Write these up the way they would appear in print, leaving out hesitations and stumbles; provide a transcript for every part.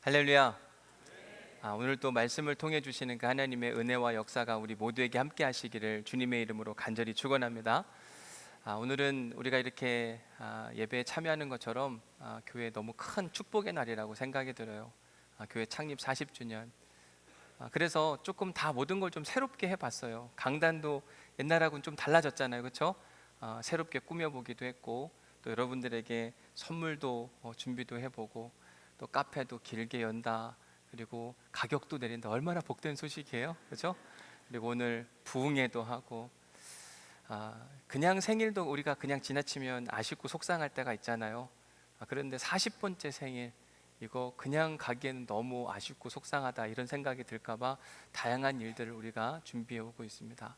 할렐루야. 오늘 또 말씀을 통해 주시는 그 하나님의 은혜와 역사가 우리 모두에게 함께 하시기를 주님의 이름으로 간절히 축원합니다. 오늘은 우리가 이렇게 예배에 참여하는 것처럼 교회 너무 큰 축복의 날이라고 생각이 들어요. 교회 창립 40주년. 그래서 조금 다 모든 걸 좀 새롭게 해봤어요. 강단도 옛날하고는 좀 달라졌잖아요, 그렇죠? 새롭게 꾸며보기도 했고, 또 여러분들에게 선물도 준비도 해보고, 또 카페도 길게 연다. 그리고 가격도 내린다. 얼마나 복된 소식이에요, 그렇죠? 그리고 오늘 부흥회도 하고, 그냥 생일도 우리가 그냥 지나치면 아쉽고 속상할 때가 있잖아요. 그런데 40번째 생일, 이거 그냥 가기에는 너무 아쉽고 속상하다 이런 생각이 들까봐 다양한 일들을 우리가 준비해 오고 있습니다.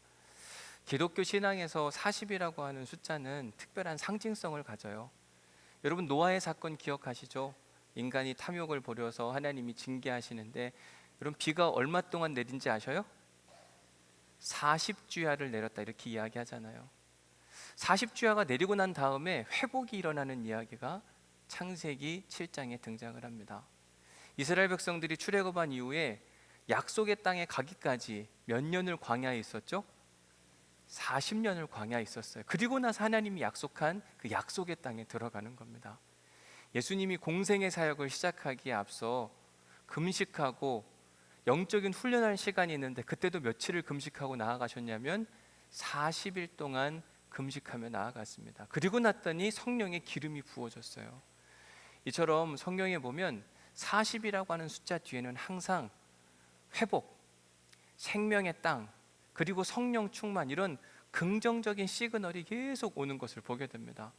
기독교 신앙에서 40이라고 하는 숫자는 특별한 상징성을 가져요. 여러분 노아의 사건 기억하시죠? 인간이 탐욕을 벌여서 하나님이 징계하시는데, 여러분 비가 얼마 동안 내린지 아셔요? 40주야를 내렸다 이렇게 이야기하잖아요. 40주야가 내리고 난 다음에 회복이 일어나는 이야기가 창세기 7장에 등장을 합니다. 이스라엘 백성들이 출애굽한 이후에 약속의 땅에 가기까지 몇 년을 광야에 있었죠? 40년을 광야에 있었어요. 그리고 나서 하나님이 약속한 그 약속의 땅에 들어가는 겁니다. 예수님이 공생의 사역을 시작하기에 앞서 금식하고 영적인 훈련할 시간이 있는데, 그때도 며칠을 금식하고 나아가셨냐면 40일 동안 금식하며 나아갔습니다. 그리고 났더니 성령의 기름이 부어졌어요. 이처럼 성경에 보면 40이라고 하는 숫자 뒤에는 항상 회복, 생명의 땅, 그리고 성령 충만, 이런 긍정적인 시그널이 계속 오는 것을 보게 됩니다.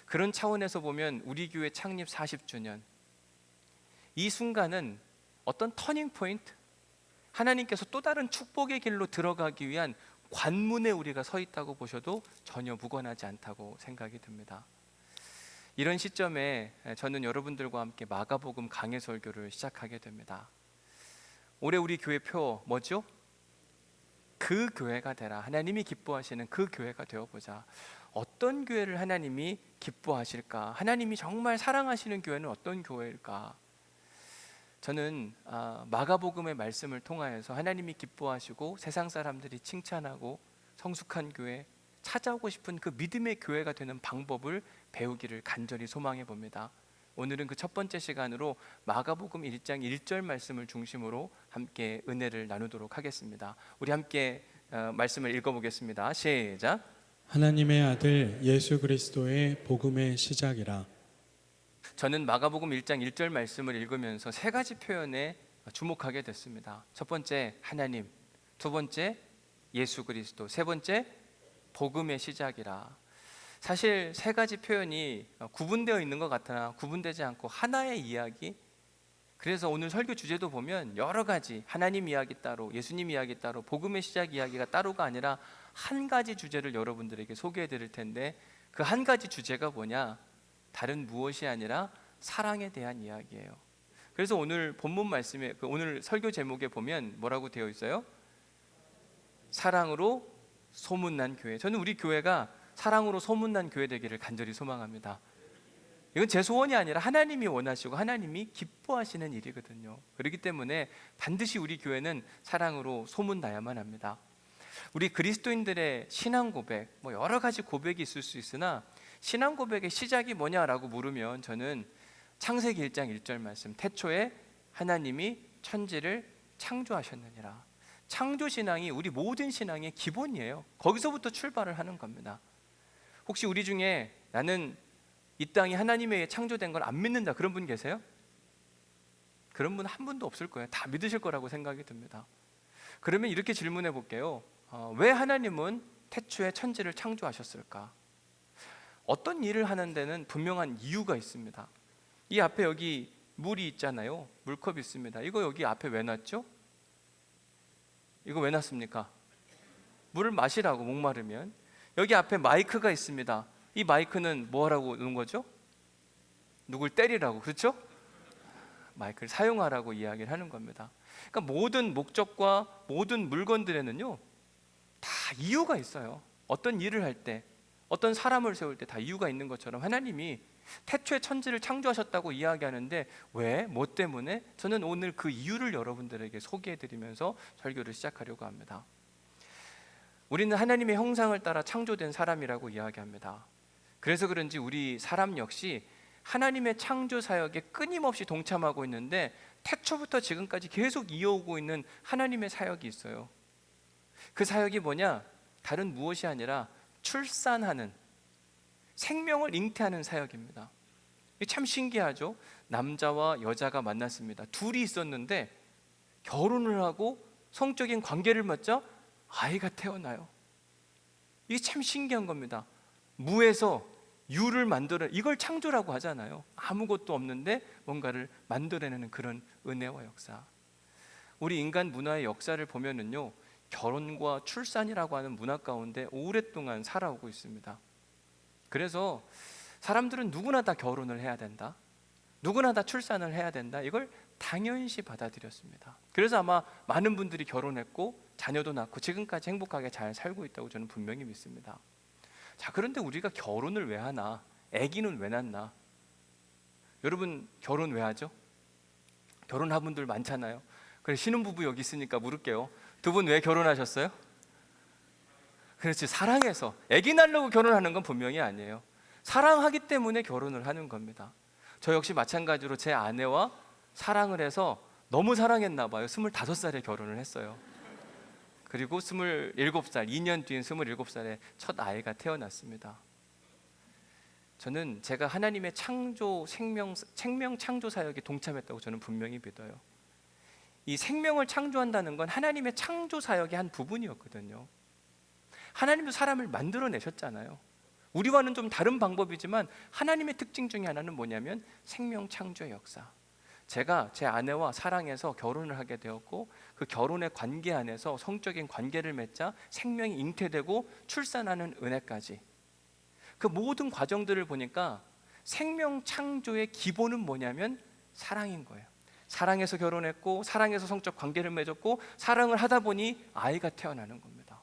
그런 차원에서 보면 우리 교회 창립 40주년, 이 순간은 어떤 터닝 포인트, 하나님께서 또 다른 축복의 길로 들어가기 위한 관문에 우리가 서 있다고 보셔도 전혀 무관하지 않다고 생각이 듭니다. 이런 시점에 저는 여러분들과 함께 마가복음 강해 설교를 시작하게 됩니다. 올해 우리 교회 표 뭐죠? 그 교회가 되라. 하나님이 기뻐하시는 그 교회가 되어보자. 어떤 교회를 하나님이 기뻐하실까? 하나님이 정말 사랑하시는 교회는 어떤 교회일까? 저는 마가복음의 말씀을 통하여서 하나님이 기뻐하시고 세상 사람들이 칭찬하고 성숙한 교회, 찾아오고 싶은 그 믿음의 교회가 되는 방법을 배우기를 간절히 소망해 봅니다. 오늘은 그 첫 번째 시간으로 마가복음 1장 1절 말씀을 중심으로 함께 은혜를 나누도록 하겠습니다. 우리 함께 말씀을 읽어보겠습니다. 시작. 하나님의 아들 예수 그리스도의 복음의 시작이라. 저는 마가복음 1장 1절 말씀을 읽으면서 세 가지 표현에 주목하게 됐습니다. 첫 번째 하나님, 두 번째 예수 그리스도, 세 번째 복음의 시작이라. 사실 세 가지 표현이 구분되어 있는 것 같으나 구분되지 않고 하나의 이야기. 그래서 오늘 설교 주제도 보면 여러 가지, 하나님 이야기 따로, 예수님 이야기 따로, 복음의 시작 이야기가 따로가 아니라 한 가지 주제를 여러분들에게 소개해 드릴 텐데, 그 한 가지 주제가 뭐냐? 다른 무엇이 아니라 사랑에 대한 이야기예요. 그래서 오늘 본문 말씀에, 오늘 설교 제목에 보면 뭐라고 되어 있어요? 사랑으로 소문난 교회. 저는 우리 교회가 사랑으로 소문난 교회 되기를 간절히 소망합니다. 이건 제 소원이 아니라 하나님이 원하시고 하나님이 기뻐하시는 일이거든요. 그렇기 때문에 반드시 우리 교회는 사랑으로 소문나야만 합니다. 우리 그리스도인들의 신앙 고백, 여러 가지 고백이 있을 수 있으나 신앙 고백의 시작이 뭐냐라고 물으면 저는 창세기 1장 1절 말씀, 태초에 하나님이 천지를 창조하셨느니라. 창조신앙이 우리 모든 신앙의 기본이에요. 거기서부터 출발을 하는 겁니다. 혹시 우리 중에 나는 이 땅이 하나님에 의해 창조된 걸 안 믿는다, 그런 분 계세요? 그런 분 한 분도 없을 거예요. 다 믿으실 거라고 생각이 듭니다. 그러면 이렇게 질문해 볼게요. 왜 하나님은 태초에 천지를 창조하셨을까? 어떤 일을 하는 데는 분명한 이유가 있습니다. 이 앞에 여기 물이 있잖아요. 물컵이 있습니다. 이거 여기 앞에 왜 놨죠? 이거 왜 놨습니까? 물을 마시라고, 목마르면. 여기 앞에 마이크가 있습니다. 이 마이크는 뭐 하라고 놓은 거죠? 누굴 때리라고, 그렇죠? 마이크를 사용하라고 이야기를 하는 겁니다. 그러니까 모든 목적과 모든 물건들에는요 다 이유가 있어요. 어떤 일을 할 때, 어떤 사람을 세울 때 다 이유가 있는 것처럼 하나님이 태초에 천지를 창조하셨다고 이야기하는데 왜? 뭐 때문에? 저는 오늘 그 이유를 여러분들에게 소개해드리면서 설교를 시작하려고 합니다. 우리는 하나님의 형상을 따라 창조된 사람이라고 이야기합니다. 그래서 그런지 우리 사람 역시 하나님의 창조 사역에 끊임없이 동참하고 있는데 태초부터 지금까지 계속 이어오고 있는 하나님의 사역이 있어요. 그 사역이 뭐냐? 다른 무엇이 아니라 출산하는, 생명을 잉태하는 사역입니다. 이게 참 신기하죠? 남자와 여자가 만났습니다. 둘이 있었는데 결혼을 하고 성적인 관계를 맺자 아이가 태어나요. 이게 참 신기한 겁니다. 무에서 유를 만들어, 이걸 창조라고 하잖아요. 아무것도 없는데 뭔가를 만들어내는 그런 은혜와 역사. 우리 인간 문화의 역사를 보면은요, 결혼과 출산이라고 하는 문화 가운데 오랫동안 살아오고 있습니다. 그래서 사람들은 누구나 다 결혼을 해야 된다, 누구나 다 출산을 해야 된다, 이걸 당연시 받아들였습니다. 그래서 아마 많은 분들이 결혼했고 자녀도 낳고 지금까지 행복하게 잘 살고 있다고 저는 분명히 믿습니다. 자, 그런데 우리가 결혼을 왜 하나? 아기는 왜 낳나? 여러분 결혼 왜 하죠? 결혼한 분들 많잖아요. 그래, 신혼부부 여기 있으니까 물을게요. 두 분 왜 결혼하셨어요? 그렇지, 사랑해서. 아기 낳으려고 결혼하는 건 분명히 아니에요. 사랑하기 때문에 결혼을 하는 겁니다. 저 역시 마찬가지로 제 아내와 사랑을 해서 너무 사랑했나 봐요. 25살에 결혼을 했어요. 그리고 27살, 2년 뒤인 27살에 첫 아이가 태어났습니다. 저는 제가 하나님의 창조, 생명 창조 사역에 동참했다고 저는 분명히 믿어요. 이 생명을 창조한다는 건 하나님의 창조 사역의 한 부분이었거든요. 하나님도 사람을 만들어내셨잖아요. 우리와는 좀 다른 방법이지만 하나님의 특징 중에 하나는 뭐냐면 생명 창조의 역사. 제가 제 아내와 사랑해서 결혼을 하게 되었고 그 결혼의 관계 안에서 성적인 관계를 맺자 생명이 잉태되고 출산하는 은혜까지, 그 모든 과정들을 보니까 생명 창조의 기본은 뭐냐면 사랑인 거예요. 사랑해서 결혼했고 사랑해서 성적 관계를 맺었고 사랑을 하다 보니 아이가 태어나는 겁니다.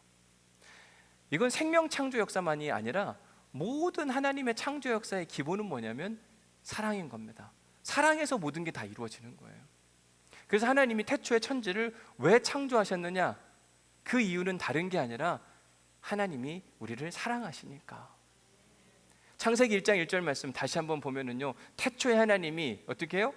이건 생명 창조 역사만이 아니라 모든 하나님의 창조 역사의 기본은 뭐냐면 사랑인 겁니다. 사랑에서 모든 게 다 이루어지는 거예요. 그래서 하나님이 태초에 천지를 왜 창조하셨느냐? 그 이유는 다른 게 아니라 하나님이 우리를 사랑하시니까. 창세기 1장 1절 말씀 다시 한번 보면은요, 태초에 하나님이 어떻게 해요?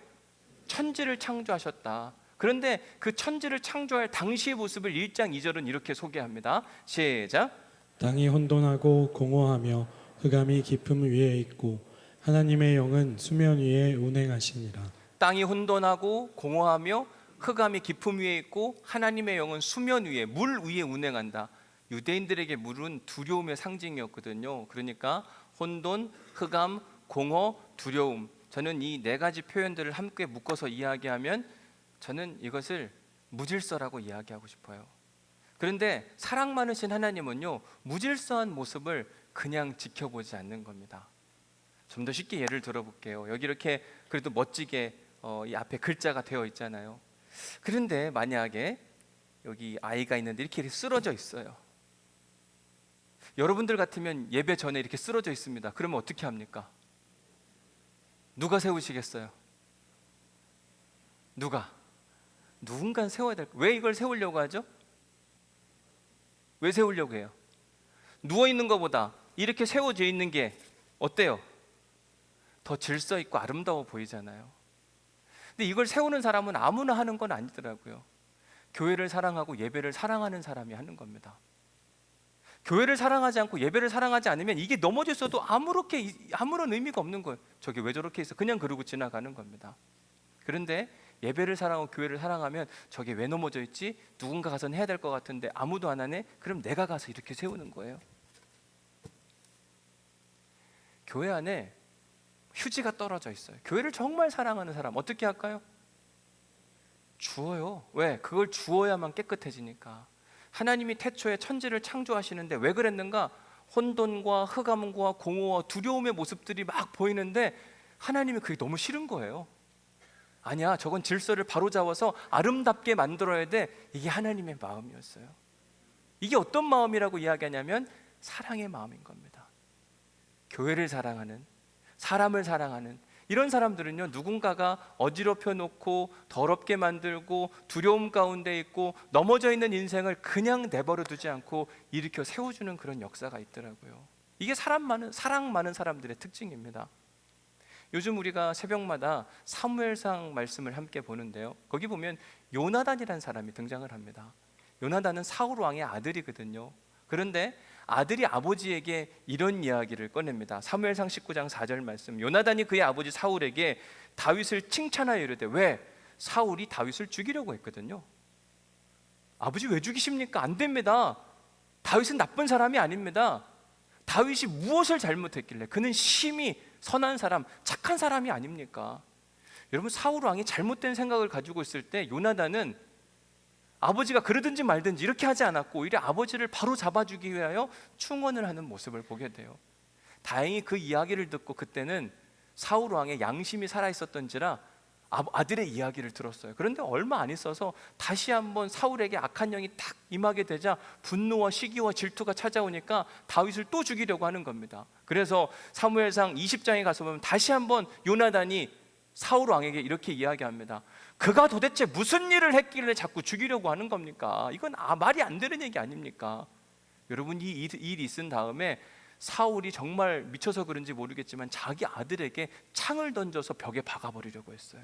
천지를 창조하셨다. 그런데 그 천지를 창조할 당시의 모습을 1장 2절은 이렇게 소개합니다. 시작. 땅이 혼돈하고 공허하며 흑암이 깊음 위에 있고 하나님의 영은 수면 위에 운행하시니라. 땅이 혼돈하고 공허하며 흑암이 깊음 위에 있고 하나님의 영은 수면 위에, 물 위에 운행한다. 유대인들에게 물은 두려움의 상징이었거든요. 그러니까 혼돈, 흑암, 공허, 두려움. 저는 이 네 가지 표현들을 함께 묶어서 이야기하면 저는 이것을 무질서라고 이야기하고 싶어요. 그런데 사랑 많으신 하나님은요, 무질서한 모습을 그냥 지켜보지 않는 겁니다. 좀 더 쉽게 예를 들어볼게요. 여기 이렇게 그래도 멋지게 이 앞에 글자가 되어 있잖아요. 그런데 만약에 여기 아이가 있는데 이렇게 쓰러져 있어요. 여러분들 같으면 예배 전에 이렇게 쓰러져 있습니다. 그러면 어떻게 합니까? 누가 세우시겠어요? 누군가 세워야 될 거예요. 왜 이걸 세우려고 하죠? 왜 세우려고 해요? 누워있는 것보다 이렇게 세워져 있는 게 어때요? 더 질서 있고 아름다워 보이잖아요. 근데 이걸 세우는 사람은 아무나 하는 건 아니더라고요. 교회를 사랑하고 예배를 사랑하는 사람이 하는 겁니다. 교회를 사랑하지 않고 예배를 사랑하지 않으면 이게 넘어졌어도 아무런 의미가 없는 거예요. 저게 왜 저렇게 있어? 그냥 그러고 지나가는 겁니다. 그런데 예배를 사랑하고 교회를 사랑하면 저게 왜 넘어져 있지? 누군가 가서는 해야 될 것 같은데 아무도 안 하네? 그럼 내가 가서 이렇게 세우는 거예요. 교회 안에 휴지가 떨어져 있어요. 교회를 정말 사랑하는 사람 어떻게 할까요? 주워요. 왜? 그걸 주워야만 깨끗해지니까. 하나님이 태초에 천지를 창조하시는데 왜 그랬는가? 혼돈과 흑암과 공허와 두려움의 모습들이 막 보이는데 하나님이 그게 너무 싫은 거예요. 아니야, 저건 질서를 바로잡아서 아름답게 만들어야 돼. 이게 하나님의 마음이었어요. 이게 어떤 마음이라고 이야기하냐면 사랑의 마음인 겁니다. 교회를 사랑하는, 사람을 사랑하는 이런 사람들은요, 누군가가 어지럽혀 놓고 더럽게 만들고 두려움 가운데 있고 넘어져 있는 인생을 그냥 내버려 두지 않고 일으켜 세워주는 그런 역사가 있더라고요. 이게 사랑 많은 사람들의 특징입니다. 요즘 우리가 새벽마다 사무엘상 말씀을 함께 보는데요, 거기 보면 요나단이라는 사람이 등장을 합니다. 요나단은 사울 왕의 아들이거든요. 그런데 아들이 아버지에게 이런 이야기를 꺼냅니다. 사무엘상 19장 4절 말씀. 요나단이 그의 아버지 사울에게 다윗을 칭찬하여 이르되, 왜? 사울이 다윗을 죽이려고 했거든요. 아버지 왜 죽이십니까? 안 됩니다. 다윗은 나쁜 사람이 아닙니다. 다윗이 무엇을 잘못했길래? 그는 심히 선한 사람, 착한 사람이 아닙니까? 여러분, 사울 왕이 잘못된 생각을 가지고 있을 때 요나단은 아버지가 그러든지 말든지 이렇게 하지 않았고 오히려 아버지를 바로 잡아주기 위하여 충원을 하는 모습을 보게 돼요. 다행히 그 이야기를 듣고 그때는 사울 왕의 양심이 살아있었던지라 아들의 이야기를 들었어요. 그런데 얼마 안 있어서 다시 한번 사울에게 악한 영이 딱 임하게 되자 분노와 시기와 질투가 찾아오니까 다윗을 또 죽이려고 하는 겁니다. 그래서 사무엘상 20장에 가서 보면 다시 한번 요나단이 사울 왕에게 이렇게 이야기합니다. 그가 도대체 무슨 일을 했길래 자꾸 죽이려고 하는 겁니까? 이건 말이 안 되는 얘기 아닙니까? 여러분, 이 일이 있은 다음에 사울이 정말 미쳐서 그런지 모르겠지만 자기 아들에게 창을 던져서 벽에 박아버리려고 했어요.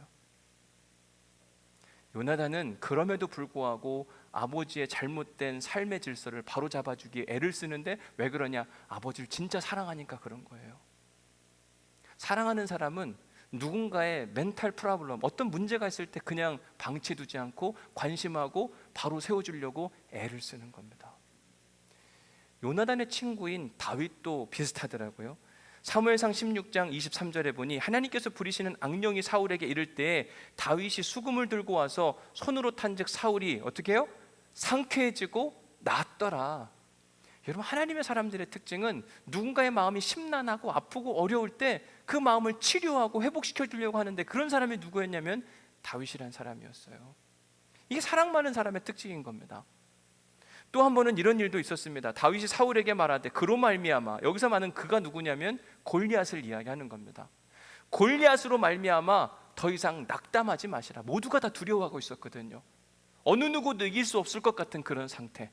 요나단은 그럼에도 불구하고 아버지의 잘못된 삶의 질서를 바로잡아주기에 애를 쓰는데, 왜 그러냐? 아버지를 진짜 사랑하니까 그런 거예요. 사랑하는 사람은 누군가의 멘탈 프로블럼, 어떤 문제가 있을 때 그냥 방치두지 않고 관심하고 바로 세워주려고 애를 쓰는 겁니다. 요나단의 친구인 다윗도 비슷하더라고요. 사무엘상 16장 23절에 보니 하나님께서 부리시는 악령이 사울에게 이를 때 다윗이 수금을 들고 와서 손으로 탄즉 사울이 어떻게 해요? 상쾌해지고 낫더라. 여러분, 하나님의 사람들의 특징은 누군가의 마음이 심란하고 아프고 어려울 때 그 마음을 치료하고 회복시켜 주려고 하는데, 그런 사람이 누구였냐면 다윗이라는 사람이었어요. 이게 사랑 많은 사람의 특징인 겁니다. 또 한 번은 이런 일도 있었습니다. 다윗이 사울에게 말하되 그로 말미암아, 여기서 말하는 그가 누구냐면 골리앗을 이야기하는 겁니다. 골리앗으로 말미암아 더 이상 낙담하지 마시라. 모두가 다 두려워하고 있었거든요. 어느 누구도 이길 수 없을 것 같은 그런 상태.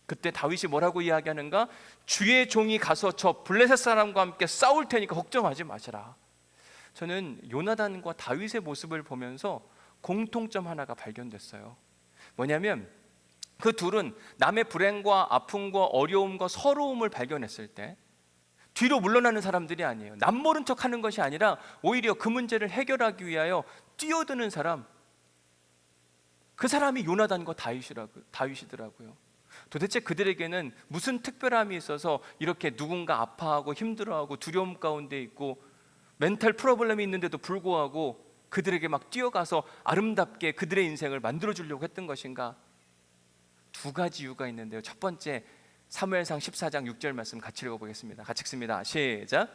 그때 다윗이 뭐라고 이야기하는가? 주의 종이 가서 저 블레셋 사람과 함께 싸울 테니까 걱정하지 마시라. 저는 요나단과 다윗의 모습을 보면서 공통점 하나가 발견됐어요. 뭐냐면 그 둘은 남의 불행과 아픔과 어려움과 서러움을 발견했을 때 뒤로 물러나는 사람들이 아니에요. 남모른 척하는 것이 아니라 오히려 그 문제를 해결하기 위하여 뛰어드는 사람, 그 사람이 요나단과 다윗이더라고요. 도대체 그들에게는 무슨 특별함이 있어서 이렇게 누군가 아파하고 힘들어하고 두려움 가운데 있고 멘탈 프로블렘이 있는데도 불구하고 그들에게 막 뛰어가서 아름답게 그들의 인생을 만들어주려고 했던 것인가? 두 가지 이유가 있는데요. 첫 번째, 사무엘상 14장 6절 말씀 같이 읽어보겠습니다. 같이 읽습니다. 시작.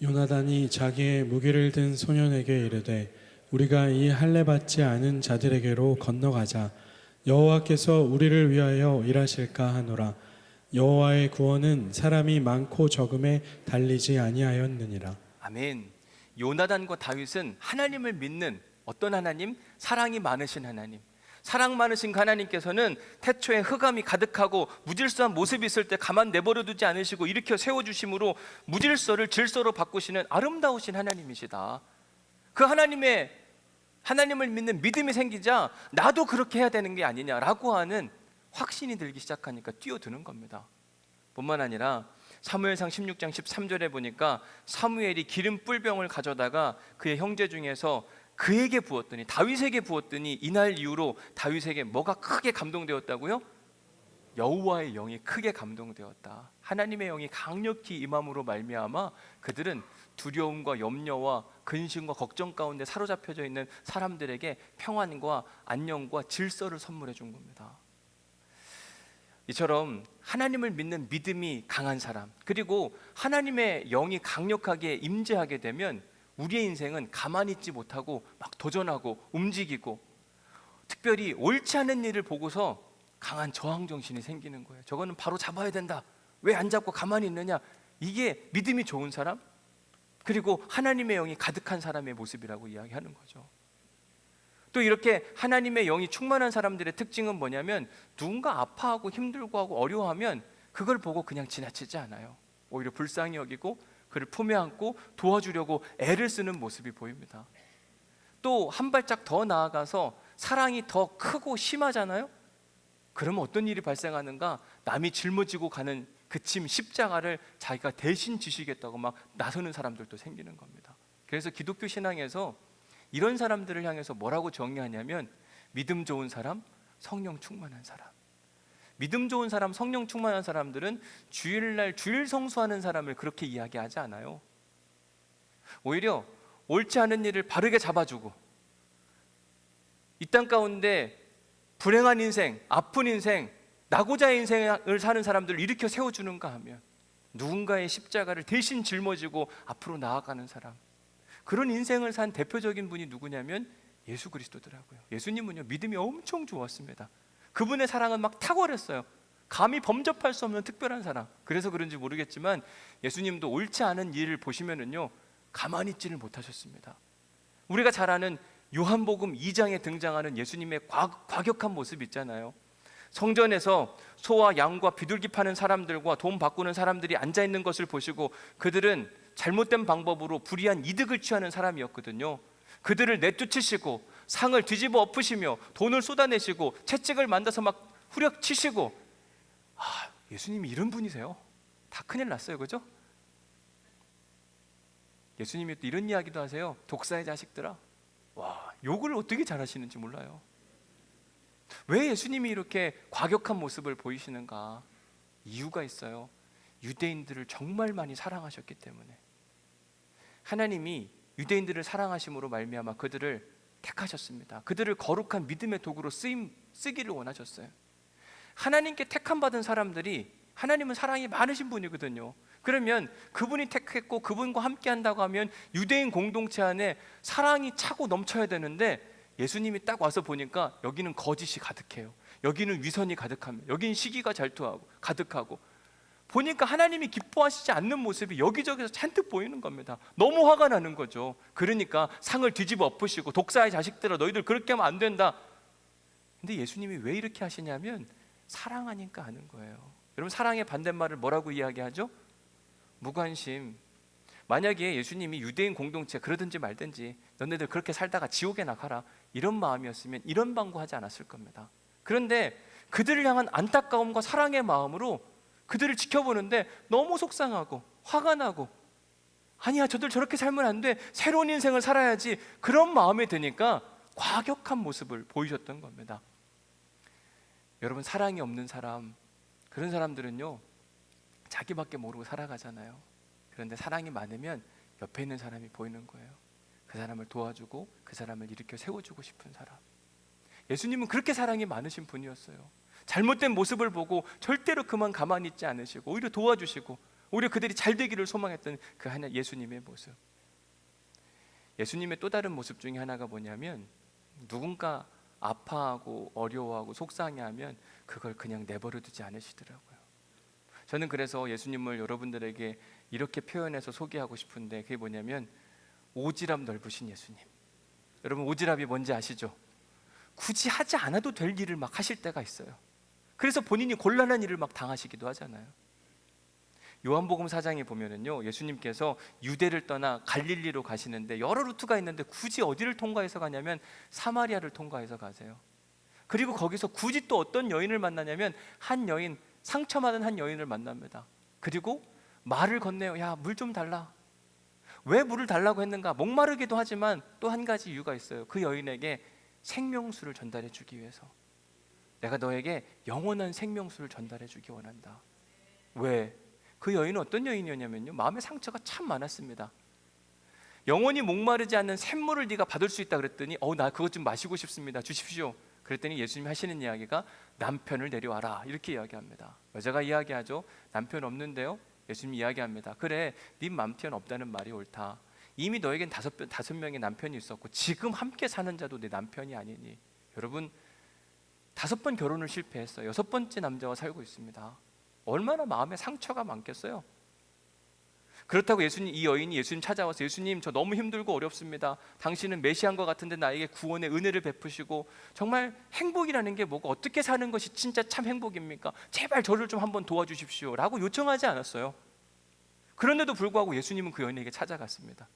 요나단이 자기의 무기를 든 소년에게 이르되 우리가 이 할례 받지 않은 자들에게로 건너가자. 여호와께서 우리를 위하여 일하실까 하노라. 여호와의 구원은 사람이 많고 적음에 달리지 아니하였느니라. 아멘. 요나단과 다윗은 하나님을 믿는 어떤 하나님? 사랑이 많으신 하나님. 사랑 많으신 하나님께서는 태초에 흑암이 가득하고 무질서한 모습이 있을 때 가만 내버려 두지 않으시고 일으켜 세워주심으로 무질서를 질서로 바꾸시는 아름다우신 하나님이시다. 그 하나님을 믿는 믿음이 생기자 나도 그렇게 해야 되는 게 아니냐라고 하는 확신이 들기 시작하니까 뛰어드는 겁니다. 뿐만 아니라 사무엘상 16장 13절에 보니까 사무엘이 기름 뿔병을 가져다가 그의 형제 중에서 그에게 부었더니, 다윗에게 부었더니 이날 이후로 다윗에게 뭐가 크게 감동되었다고요? 여호와의 영이 크게 감동되었다. 하나님의 영이 강력히 임함으로 말미암아 그들은 두려움과 염려와 근심과 걱정 가운데 사로잡혀져 있는 사람들에게 평안과 안녕과 질서를 선물해 준 겁니다. 이처럼 하나님을 믿는 믿음이 강한 사람, 그리고 하나님의 영이 강력하게 임재하게 되면 우리의 인생은 가만히 있지 못하고 막 도전하고 움직이고, 특별히 옳지 않은 일을 보고서 강한 저항 정신이 생기는 거예요. 저거는 바로 잡아야 된다. 왜 안 잡고 가만히 있느냐? 이게 믿음이 좋은 사람? 그리고 하나님의 영이 가득한 사람의 모습이라고 이야기하는 거죠. 또 이렇게 하나님의 영이 충만한 사람들의 특징은 뭐냐면 누군가 아파하고 힘들고 하고 어려워하면 그걸 보고 그냥 지나치지 않아요. 오히려 불쌍히 여기고 그를 품에 안고 도와주려고 애를 쓰는 모습이 보입니다. 또 한 발짝 더 나아가서 사랑이 더 크고 심하잖아요. 그러면 어떤 일이 발생하는가? 남이 짊어지고 가는 그 짐 십자가를 자기가 대신 지시겠다고 막 나서는 사람들도 생기는 겁니다. 그래서 기독교 신앙에서 이런 사람들을 향해서 뭐라고 정의하냐면 믿음 좋은 사람, 성령 충만한 사람. 믿음 좋은 사람, 성령 충만한 사람들은 주일날 주일 성수하는 사람을 그렇게 이야기하지 않아요. 오히려 옳지 않은 일을 바르게 잡아주고 이 땅 가운데 불행한 인생, 아픈 인생, 나고자의 인생을 사는 사람들을 일으켜 세워주는가 하면 누군가의 십자가를 대신 짊어지고 앞으로 나아가는 사람, 그런 인생을 산 대표적인 분이 누구냐면 예수 그리스도더라고요. 예수님은요, 믿음이 엄청 좋았습니다. 그분의 사랑은 막 탁월했어요. 감히 범접할 수 없는 특별한 사랑. 그래서 그런지 모르겠지만 예수님도 옳지 않은 일을 보시면은요 가만히 있지를 못하셨습니다. 우리가 잘 아는 요한복음 2장에 등장하는 예수님의 과격한 모습 있잖아요. 성전에서 소와 양과 비둘기 파는 사람들과 돈 바꾸는 사람들이 앉아있는 것을 보시고 그들은 잘못된 방법으로 불이한 이득을 취하는 사람이었거든요. 그들을 내쫓으시고 상을 뒤집어 엎으시며 돈을 쏟아내시고 채찍을 만들어서 막 후려치시고, 예수님이 이런 분이세요? 다 큰일 났어요, 그죠? 예수님이 또 이런 이야기도 하세요. 독사의 자식들아, 와, 욕을 어떻게 잘하시는지 몰라요. 왜 예수님이 이렇게 과격한 모습을 보이시는가? 이유가 있어요. 유대인들을 정말 많이 사랑하셨기 때문에. 하나님이 유대인들을 사랑하심으로 말미암아 그들을 택하셨습니다. 그들을 거룩한 믿음의 도구로 쓰기를 원하셨어요. 하나님께 택함 받은 사람들이, 하나님은 사랑이 많으신 분이거든요. 그러면 그분이 택했고 그분과 함께 한다고 하면 유대인 공동체 안에 사랑이 차고 넘쳐야 되는데 예수님이 딱 와서 보니까 여기는 거짓이 가득해요. 여기는 위선이 가득합니다. 여기는 시기가 가득하고 보니까 하나님이 기뻐하시지 않는 모습이 여기저기서 잔뜩 보이는 겁니다. 너무 화가 나는 거죠. 그러니까 상을 뒤집어 엎으시고 독사의 자식들아, 너희들 그렇게 하면 안 된다. 근데 예수님이 왜 이렇게 하시냐면 사랑하니까 하는 거예요. 여러분, 사랑의 반대말을 뭐라고 이야기하죠? 무관심. 만약에 예수님이 유대인 공동체 그러든지 말든지 너네들 그렇게 살다가 지옥에 나가라 이런 마음이었으면 이런 방구하지 않았을 겁니다. 그런데 그들을 향한 안타까움과 사랑의 마음으로 그들을 지켜보는데 너무 속상하고 화가 나고, 아니야, 저들 저렇게 살면 안 돼, 새로운 인생을 살아야지, 그런 마음이 드니까 과격한 모습을 보이셨던 겁니다. 여러분, 사랑이 없는 사람, 그런 사람들은요 자기밖에 모르고 살아가잖아요. 그런데 사랑이 많으면 옆에 있는 사람이 보이는 거예요. 그 사람을 도와주고 그 사람을 일으켜 세워주고 싶은 사람. 예수님은 그렇게 사랑이 많으신 분이었어요. 잘못된 모습을 보고 절대로 그만 가만히 있지 않으시고 오히려 도와주시고 오히려 그들이 잘 되기를 소망했던 그 하나 예수님의 모습. 예수님의 또 다른 모습 중에 하나가 뭐냐면 누군가 아파하고 어려워하고 속상해하면 그걸 그냥 내버려 두지 않으시더라고요. 저는 그래서 예수님을 여러분들에게 이렇게 표현해서 소개하고 싶은데, 그게 뭐냐면 오지랖 넓으신 예수님. 여러분, 오지랖이 뭔지 아시죠? 굳이 하지 않아도 될 일을 막 하실 때가 있어요. 그래서 본인이 곤란한 일을 막 당하시기도 하잖아요. 요한복음 4장에 보면은요, 예수님께서 유대를 떠나 갈릴리로 가시는데 여러 루트가 있는데 굳이 어디를 통과해서 가냐면 사마리아를 통과해서 가세요. 그리고 거기서 굳이 또 어떤 여인을 만나냐면 한 여인, 상처받은 한 여인을 만납니다. 그리고 말을 건네요. 야, 물 좀 달라. 왜 물을 달라고 했는가? 목마르기도 하지만 또 한 가지 이유가 있어요. 그 여인에게 생명수를 전달해 주기 위해서. 내가 너에게 영원한 생명수를 전달해 주기 원한다. 왜? 그 여인은 어떤 여인이었냐면요, 마음의 상처가 참 많았습니다. 영원히 목마르지 않는 샘물을 네가 받을 수 있다 그랬더니 나 그것 좀 마시고 싶습니다. 주십시오. 그랬더니 예수님이 하시는 이야기가 남편을 내려와라, 이렇게 이야기합니다. 여자가 이야기하죠. 남편 없는데요? 예수님이 이야기합니다. 그래, 네 남편 없다는 말이 옳다. 이미 너에겐 다섯 명의 남편이 있었고 지금 함께 사는 자도 내 남편이 아니니. 여러분, 5번 결혼을 실패했어요. 6번째 남자와 살고 있습니다. 얼마나 마음에 상처가 많겠어요. 그렇다고 이 여인이 예수님 찾아와서 예수님 저 너무 힘들고 어렵습니다. 당신은 메시아인 것 같은데 나에게 구원의 은혜를 베푸시고 정말 행복이라는 게 뭐고 어떻게 사는 것이 진짜 참 행복입니까? 제발 저를 좀 한번 도와주십시오 라고 요청하지 않았어요. 그런데도 불구하고 예수님은 그 여인에게 찾아갔습니다.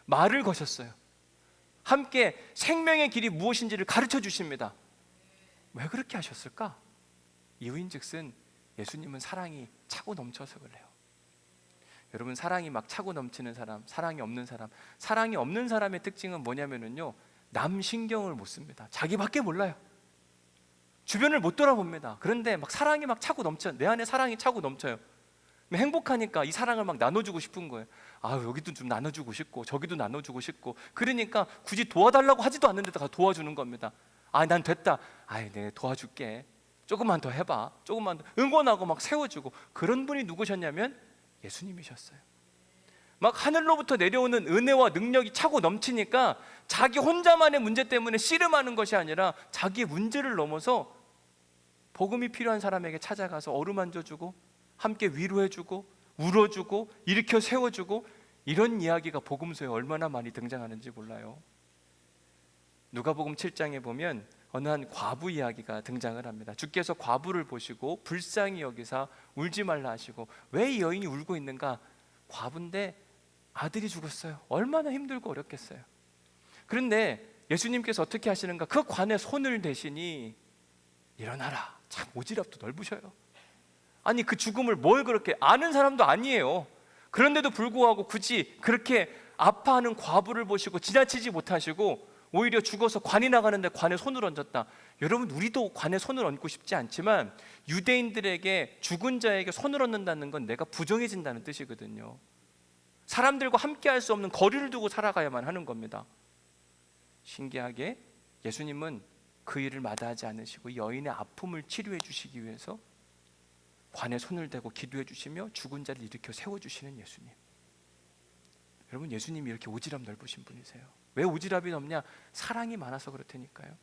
말을 거셨어요. 함께 생명의 길이 무엇인지를 가르쳐 주십니다. 왜 그렇게 하셨을까? 이유인즉슨 예수님은 사랑이 차고 넘쳐서 그래요. 여러분, 사랑이 막 차고 넘치는 사람, 사랑이 없는 사람의 특징은 뭐냐면요, 남 신경을 못 씁니다. 자기밖에 몰라요. 주변을 못 돌아봅니다. 그런데 막 사랑이 막 차고 넘쳐, 내 안에 사랑이 차고 넘쳐요. 행복하니까 이 사랑을 막 나눠주고 싶은 거예요. 아, 여기도 좀 나눠주고 싶고 저기도 나눠주고 싶고, 그러니까 굳이 도와달라고 하지도 않는데다가 도와주는 겁니다. 아, 난 됐다. 아, 내가 도와줄게. 조금만 더 해봐. 조금만 더 응원하고 막 세워주고. 그런 분이 누구셨냐면 예수님이셨어요. 막 하늘로부터 내려오는 은혜와 능력이 차고 넘치니까 자기 혼자만의 문제 때문에 씨름하는 것이 아니라 자기의 문제를 넘어서 복음이 필요한 사람에게 찾아가서 어루만져주고 함께 위로해주고 울어주고 일으켜 세워주고, 이런 이야기가 복음서에 얼마나 많이 등장하는지 몰라요. 누가복음 7장에 보면 어느 한 과부 이야기가 등장을 합니다. 주께서 과부를 보시고 불쌍히 여기사 울지 말라 하시고, 왜 이 여인이 울고 있는가? 과부인데 아들이 죽었어요. 얼마나 힘들고 어렵겠어요. 그런데 예수님께서 어떻게 하시는가? 그 관에 손을 대시니 일어나라. 참 오지랖도 넓으셔요. 아니, 그 죽음을 뭘 그렇게 아는 사람도 아니에요. 그런데도 불구하고 굳이 그렇게 아파하는 과부를 보시고 지나치지 못하시고 오히려 죽어서 관이 나가는데 관에 손을 얹었다. 여러분, 우리도 관에 손을 얹고 싶지 않지만 유대인들에게 죽은 자에게 손을 얹는다는 건 내가 부정해진다는 뜻이거든요. 사람들과 함께 할 수 없는 거리를 두고 살아가야만 하는 겁니다. 신기하게 예수님은 그 일을 마다하지 않으시고 여인의 아픔을 치료해 주시기 위해서 관에 손을 대고 기도해 주시며 죽은 자를 일으켜 세워주시는 예수님. 여러분, 예수님이 이렇게 오지랖 넓으신 분이세요. 왜 오지랖이 넓냐? 사랑이 많아서 그렇다니까요.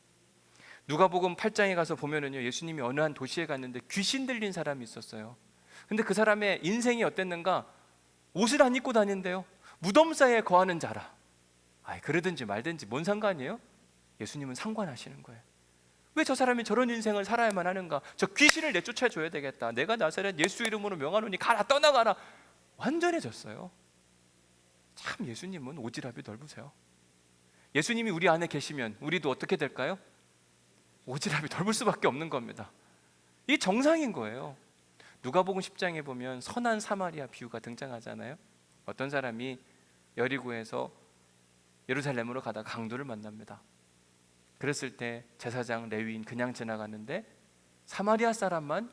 누가복음 8장에 가서 보면은요, 예수님이 어느 한 도시에 갔는데 귀신 들린 사람이 있었어요. 근데 그 사람의 인생이 어땠는가? 옷을 안 입고 다닌대요. 무덤 사이에 거하는 자라. 아이, 그러든지 말든지 뭔 상관이에요? 예수님은 상관하시는 거예요. 왜 저 사람이 저런 인생을 살아야만 하는가? 저 귀신을 내쫓아줘야 되겠다. 내가 나사렛 예수 이름으로 명하노니 가라, 떠나가라. 완전해졌어요. 참 예수님은 오지랖이 넓으세요. 예수님이 우리 안에 계시면 우리도 어떻게 될까요? 오지랖이 넓을 수밖에 없는 겁니다. 이 정상인 거예요. 누가복음 10장에 보면 선한 사마리아 비유가 등장하잖아요. 어떤 사람이 여리고에서 예루살렘으로 가다가 강도를 만납니다. 그랬을 때 제사장 레위인 그냥 지나갔는데 사마리아 사람만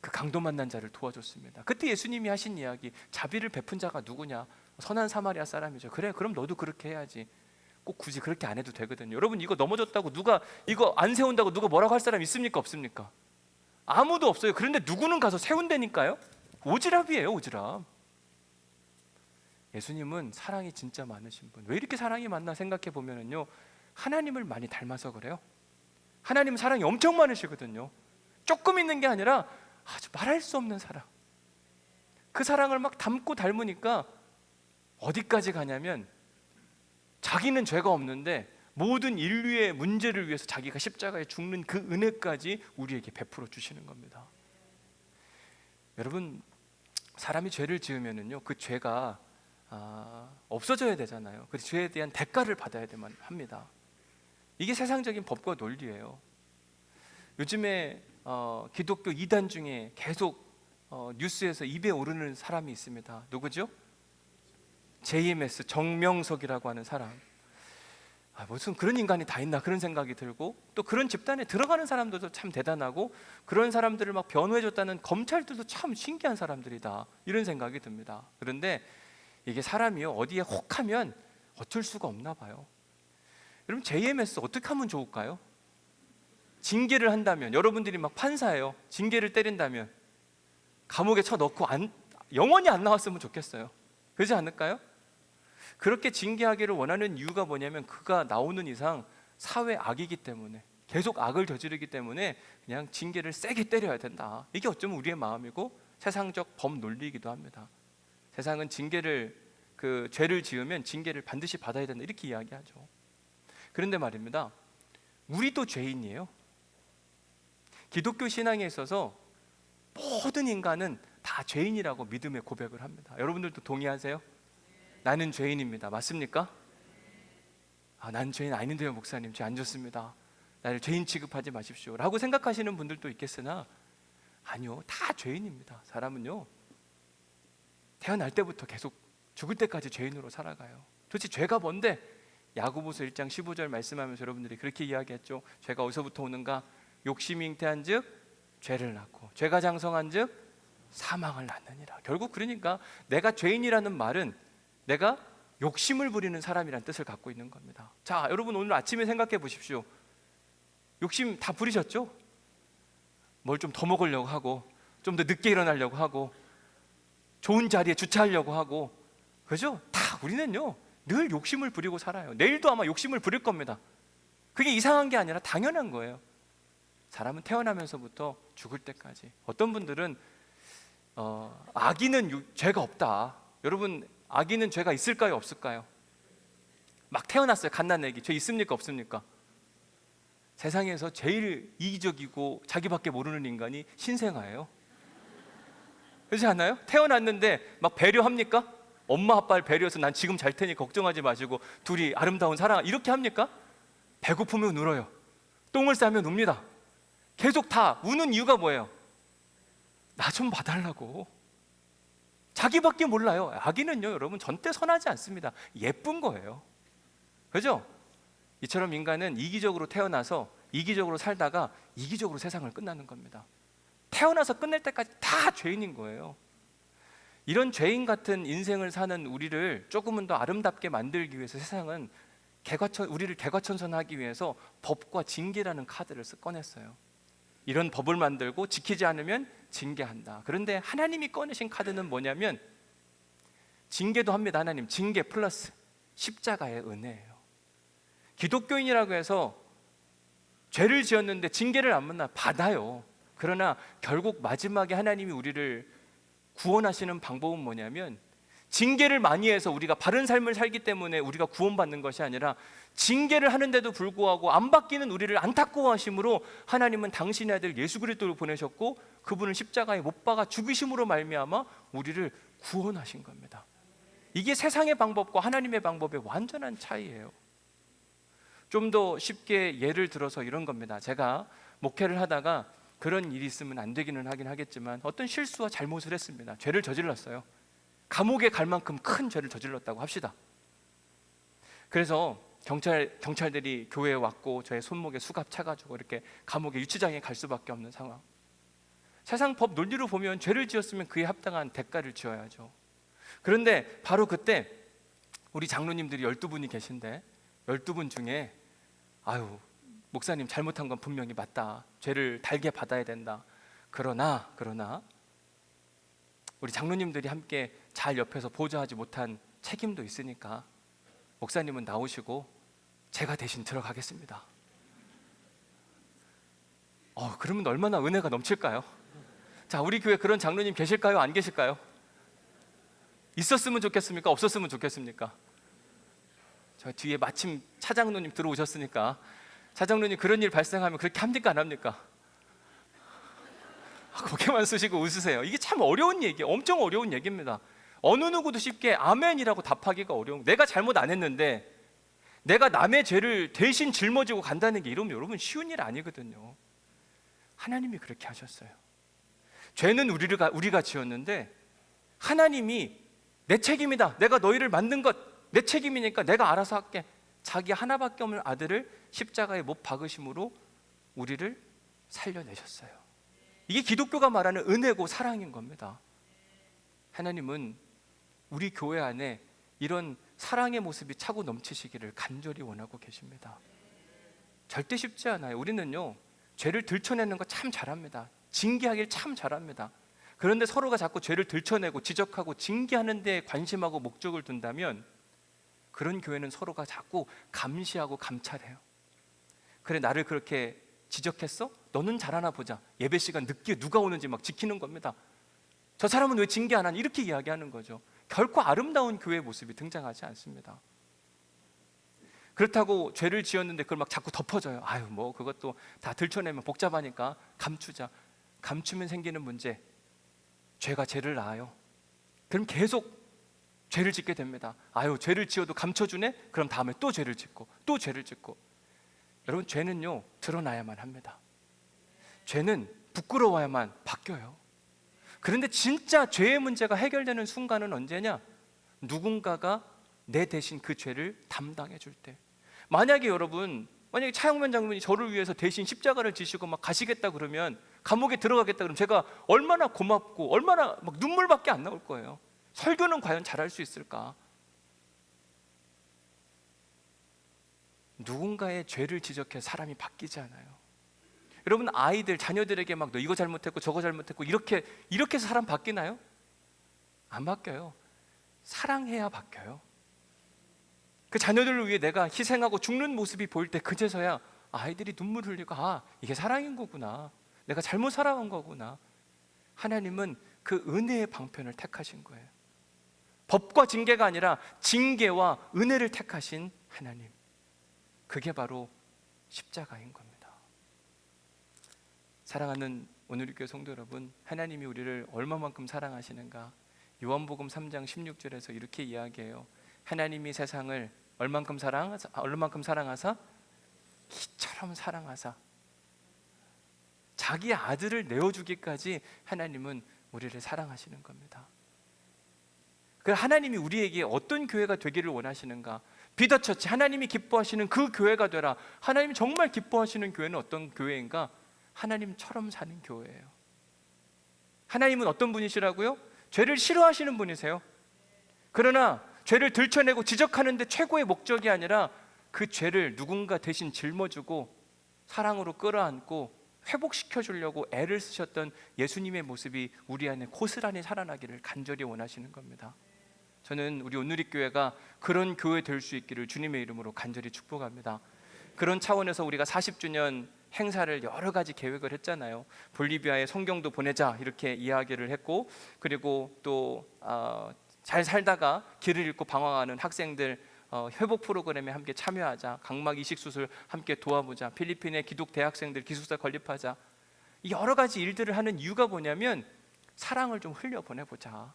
그 강도 만난 자를 도와줬습니다. 그때 예수님이 하신 이야기, 자비를 베푼 자가 누구냐? 선한 사마리아 사람이죠. 그래, 그럼 너도 그렇게 해야지. 꼭 굳이 그렇게 안 해도 되거든요. 여러분, 이거 넘어졌다고 누가 이거 안 세운다고 누가 뭐라고 할 사람 있습니까? 없습니까? 아무도 없어요. 그런데 누구는 가서 세운다니까요. 오지랖이에요, 오지랖. 예수님은 사랑이 진짜 많으신 분. 왜 이렇게 사랑이 많나 생각해 보면은요, 하나님을 많이 닮아서 그래요. 하나님은 사랑이 엄청 많으시거든요. 조금 있는 게 아니라 아주 말할 수 없는 사랑. 그 사랑을 막 담고 닮으니까 어디까지 가냐면 자기는 죄가 없는데 모든 인류의 문제를 위해서 자기가 십자가에 죽는 그 은혜까지 우리에게 베풀어 주시는 겁니다. 여러분, 사람이 죄를 지으면은요, 그 죄가 없어져야 되잖아요. 그 죄에 대한 대가를 받아야 되만 합니다. 이게 세상적인 법과 논리예요. 요즘에 기독교 이단 중에 계속 뉴스에서 입에 오르는 사람이 있습니다. 누구죠? JMS 정명석이라고 하는 사람. 무슨 그런 인간이 다 있나 그런 생각이 들고, 또 그런 집단에 들어가는 사람들도 참 대단하고, 그런 사람들을 막 변호해줬다는 검찰들도 참 신기한 사람들이다, 이런 생각이 듭니다. 그런데 이게 사람이요, 어디에 혹하면 어쩔 수가 없나 봐요. 여러분, JMS 어떻게 하면 좋을까요? 징계를 한다면, 여러분들이 막 판사예요. 징계를 때린다면 감옥에 쳐넣고 영원히 안 나왔으면 좋겠어요. 그렇지 않을까요? 그렇게 징계하기를 원하는 이유가 뭐냐면, 그가 나오는 이상 사회 악이기 때문에, 계속 악을 저지르기 때문에 그냥 징계를 세게 때려야 된다. 이게 어쩌면 우리의 마음이고 세상적 법 논리이기도 합니다. 세상은 징계를 죄를 지으면 징계를 반드시 받아야 된다 이렇게 이야기하죠. 그런데 말입니다. 우리도 죄인이에요. 기독교 신앙에 있어서 모든 인간은 다 죄인이라고 믿음의 고백을 합니다. 여러분들도 동의하세요? 나는 죄인입니다. 맞습니까? 나는 죄인 아닌데요 목사님, 죄 안 졌습니다. 나를 죄인 취급하지 마십시오 라고 생각하시는 분들도 있겠으나 아니요, 다 죄인입니다. 사람은요 태어날 때부터 계속 죽을 때까지 죄인으로 살아가요. 도대체 죄가 뭔데? 야고보서 1장 15절 말씀하면서 여러분들이 그렇게 이야기했죠. 죄가 어디서부터 오는가? 욕심이 잉태한 즉 죄를 낳고 죄가 장성한 즉 사망을 낳느니라. 결국 그러니까 내가 죄인이라는 말은 내가 욕심을 부리는 사람이라는 뜻을 갖고 있는 겁니다. 자, 여러분 오늘 아침에 생각해 보십시오. 욕심 다 부리셨죠? 뭘 좀 더 먹으려고 하고 좀 더 늦게 일어나려고 하고 좋은 자리에 주차하려고 하고, 그죠? 다 우리는요 늘 욕심을 부리고 살아요. 내일도 아마 욕심을 부릴 겁니다. 그게 이상한 게 아니라 당연한 거예요. 사람은 태어나면서부터 죽을 때까지. 어떤 분들은 아기는 죄가 없다. 여러분, 아기는 죄가 있을까요 없을까요? 막 태어났어요. 갓난아기 죄 있습니까 없습니까? 세상에서 제일 이기적이고 자기밖에 모르는 인간이 신생아예요. 그렇지 않나요? 태어났는데 막 배려합니까? 엄마 아빠를 배려해서 난 지금 잘 테니 걱정하지 마시고 둘이 아름다운 사랑 이렇게 합니까? 배고프면 울어요. 똥을 싸면 웁니다. 계속 다 우는 이유가 뭐예요? 나 좀 봐달라고. 자기밖에 몰라요. 아기는요 여러분 전대 선하지 않습니다. 예쁜 거예요. 그죠? 이처럼 인간은 이기적으로 태어나서 이기적으로 살다가 이기적으로 세상을 끝나는 겁니다. 태어나서 끝낼 때까지 다 죄인인 거예요. 이런 죄인 같은 인생을 사는 우리를 조금은 더 아름답게 만들기 위해서 세상은 우리를 개과천선하기 위해서 법과 징계라는 카드를 꺼냈어요. 이런 법을 만들고 지키지 않으면 징계한다. 그런데 하나님이 꺼내신 카드는 뭐냐면 징계도 합니다. 하나님 징계 플러스 십자가의 은혜예요. 기독교인이라고 해서 죄를 지었는데 징계를 안 받아요. 그러나 결국 마지막에 하나님이 우리를 구원하시는 방법은 뭐냐면 징계를 많이 해서 우리가 바른 삶을 살기 때문에 우리가 구원받는 것이 아니라 징계를 하는데도 불구하고 안 바뀌는 우리를 안타까워하심으로 하나님은 당신의 아들 예수 그리스도를 보내셨고 그분을 십자가에 못 박아 죽이심으로 말미암아 우리를 구원하신 겁니다. 이게 세상의 방법과 하나님의 방법의 완전한 차이예요. 좀 더 쉽게 예를 들어서 이런 겁니다. 제가 목회를 하다가 그런 일이 있으면 안 되기는 하긴 하겠지만 어떤 실수와 잘못을 했습니다. 죄를 저질렀어요. 감옥에 갈 만큼 큰 죄를 저질렀다고 합시다. 그래서 경찰들이 교회에 왔고 저의 손목에 수갑 차가지고 이렇게 감옥에 유치장에 갈 수밖에 없는 상황. 세상 법 논리로 보면 죄를 지었으면 그에 합당한 대가를 지어야죠. 그런데 바로 그때 우리 장로님들이 12분이 계신데 12분 중에 목사님 잘못한 건 분명히 맞다. 죄를 달게 받아야 된다. 그러나 우리 장로님들이 함께 잘 옆에서 보좌하지 못한 책임도 있으니까 목사님은 나오시고 제가 대신 들어가겠습니다. 그러면 얼마나 은혜가 넘칠까요? 자, 우리 교회 그런 장로님 계실까요? 안 계실까요? 있었으면 좋겠습니까? 없었으면 좋겠습니까? 저 뒤에 마침 차장로님 들어오셨으니까 차장로님 그런 일 발생하면 그렇게 합니까? 안 합니까? 고개만 쓰시고 웃으세요. 이게 참 어려운 얘기예요. 엄청 어려운 얘기입니다. 어느 누구도 쉽게 아멘이라고 답하기가 어려운, 내가 잘못 안 했는데 내가 남의 죄를 대신 짊어지고 간다는 게 이러면 여러분 쉬운 일 아니거든요. 하나님이 그렇게 하셨어요. 죄는 우리가 지었는데 하나님이 내 책임이다. 내가 너희를 만든 것 내 책임이니까 내가 알아서 할게. 자기 하나밖에 없는 아들을 십자가에 못 박으심으로 우리를 살려내셨어요. 이게 기독교가 말하는 은혜고 사랑인 겁니다. 하나님은 우리 교회 안에 이런 사랑의 모습이 차고 넘치시기를 간절히 원하고 계십니다. 절대 쉽지 않아요. 우리는요 죄를 들춰내는 거 참 잘합니다. 징계하길 참 잘합니다. 그런데 서로가 자꾸 죄를 들춰내고 지적하고 징계하는 데 관심하고 목적을 둔다면 그런 교회는 서로가 자꾸 감시하고 감찰해요. 그래, 나를 그렇게 지적했어? 너는 잘하나 보자. 예배 시간 늦게 누가 오는지 막 지키는 겁니다. 저 사람은 왜 징계 안 하니? 이렇게 이야기하는 거죠. 결코 아름다운 교회의 모습이 등장하지 않습니다. 그렇다고 죄를 지었는데 그걸 막 자꾸 덮어줘요. 아유, 뭐 그것도 다 들춰내면 복잡하니까 감추자. 감추면 생기는 문제, 죄가 죄를 낳아요. 그럼 계속 죄를 짓게 됩니다. 아유, 죄를 지어도 감춰주네? 그럼 다음에 또 죄를 짓고 또 죄를 짓고. 여러분, 죄는요 드러나야만 합니다. 죄는 부끄러워야만 바뀌어요. 그런데 진짜 죄의 문제가 해결되는 순간은 언제냐? 누군가가 내 대신 그 죄를 담당해 줄 때. 만약에 차영면 장군이 저를 위해서 대신 십자가를 지시고 막 가시겠다 그러면, 감옥에 들어가겠다 그러면 제가 얼마나 고맙고 얼마나 막 눈물밖에 안 나올 거예요. 설교는 과연 잘할 수 있을까? 누군가의 죄를 지적해 사람이 바뀌지 않아요. 여러분, 아이들, 자녀들에게 막 너 이거 잘못했고 저거 잘못했고 이렇게 해서 사람 바뀌나요? 안 바뀌어요. 사랑해야 바뀌어요. 그 자녀들을 위해 내가 희생하고 죽는 모습이 보일 때 그제서야 아이들이 눈물 흘리고, 아, 이게 사랑인 거구나, 내가 잘못 살아간 거구나. 하나님은 그 은혜의 방편을 택하신 거예요. 법과 징계가 아니라 징계와 은혜를 택하신 하나님, 그게 바로 십자가인 겁니다. 사랑하는 오늘의 교회 성도 여러분, 하나님이 우리를 얼마만큼 사랑하시는가? 요한복음 3장 16절에서 이렇게 이야기해요. 하나님이 세상을 얼만큼 사랑하사? 이처럼 사랑하사. 자기 아들을 내어주기까지 하나님은 우리를 사랑하시는 겁니다. 그 하나님이 우리에게 어떤 교회가 되기를 원하시는가? 비더처치, 하나님이 기뻐하시는 그 교회가 되라. 하나님이 정말 기뻐하시는 교회는 어떤 교회인가? 하나님처럼 사는 교회예요. 하나님은 어떤 분이시라고요? 죄를 싫어하시는 분이세요. 그러나 죄를 들춰내고 지적하는데 최고의 목적이 아니라 그 죄를 누군가 대신 짊어지고 사랑으로 끌어안고 회복시켜 주려고 애를 쓰셨던 예수님의 모습이 우리 안에 고스란히 살아나기를 간절히 원하시는 겁니다. 저는 우리 온누리교회가 그런 교회 될 수 있기를 주님의 이름으로 간절히 축복합니다. 그런 차원에서 우리가 40주년 행사를 여러 가지 계획을 했잖아요. 볼리비아에 성경도 보내자 이렇게 이야기를 했고, 그리고 또 잘 살다가 길을 잃고 방황하는 학생들 회복 프로그램에 함께 참여하자, 각막 이식 수술 함께 도와보자, 필리핀의 기독 대학생들 기숙사 건립하자. 여러 가지 일들을 하는 이유가 뭐냐면 사랑을 좀 흘려 보내보자.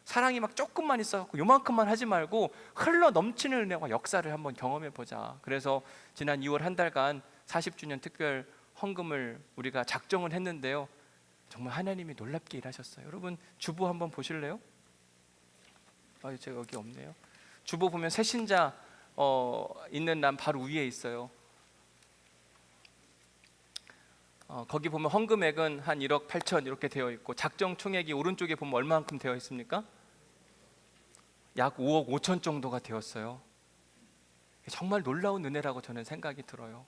사랑이 막 조금만 있어갖고 요만큼만 하지 말고 흘러 넘치는 은혜와 역사를 한번 경험해보자. 그래서 지난 2월 한 달간 40주년 특별 헌금을 우리가 작정을 했는데요, 정말 하나님이 놀랍게 일하셨어요. 여러분, 주보 한번 보실래요? 제가 여기 없네요. 주보 보면 새신자 있는 난 바로 위에 있어요. 거기 보면 헌금액은 한 1억 8천 이렇게 되어 있고, 작정 총액이 오른쪽에 보면 얼마만큼 되어 있습니까? 약 5억 5천 정도가 되었어요. 정말 놀라운 은혜라고 저는 생각이 들어요.